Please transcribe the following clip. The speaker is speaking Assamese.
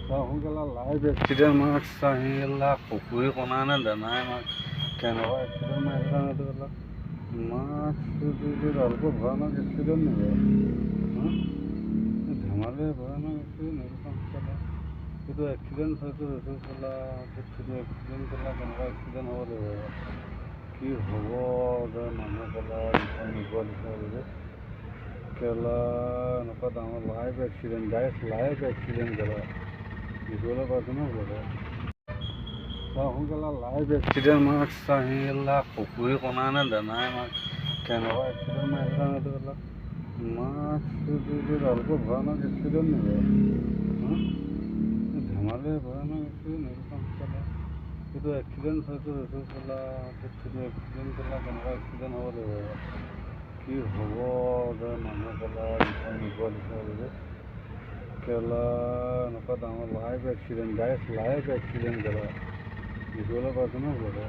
সোনকালে লাইভ এক্সিডেণ্ট মাৰ্ক চাহিলা পুখুৰী কণা নে দানাই মাৰ্ক কেনেকুৱা এক্সিডেণ্ট মাৰিছে এইটো মাৰ্কটো অল্প ভয়ানক এক্সিডেণ্ট নেকি ধেমালি ভয়ানক এক্সিডেণ্ট নেকি সোনকালে এইটো এক্সিডেণ্ট হয়তো এইটো পেলা সেইটো এক্সিডেণ্ট পেলা কেনেকুৱা এক্সিডেণ্ট হ'ব লাগিব কি হ'ব যে মানুহ পেলা নোপোৱা নিচিনা বুলি কেলা এনেকুৱা ডাঙৰ লাইভ এক্সিডেণ্ট গাইছ লাইভ এক্সিডেণ্ট কেলা দেখিবলৈ পাইছোঁ ন বোলে সোনকালে লাইভ এক্সিডেণ্ট মাৰ্ক চাহিলা পুখুৰী কণা নে দানাই মাৰ্ক কেনেকুৱা এক্সিডেণ্ট মাৰিছে এইটো পেলা মাৰ্কটো অল্প ভয়ানক এক্সিডেণ্ট নেকি ধেমালি ভয়ানক এক্সিডেণ্ট নেকি সোনকালে এইটো এক্সিডেণ্ট হয়তো এইটো পেলা সেইটো এক্সিডেণ্ট পেলা কেনেকুৱা এক্সিডেণ্ট হ'ব লাগিব কি হ'ব যে মানুহ পেলা নোপোৱা নিচিনা বুলি কেলা এনেকুৱা ডাঙৰ লাইভ এক্সিডেণ্ট গাইছ লাইভ এক্সিডেণ্ট কেলা দেখিবলৈ পাইছোঁ ন বোলে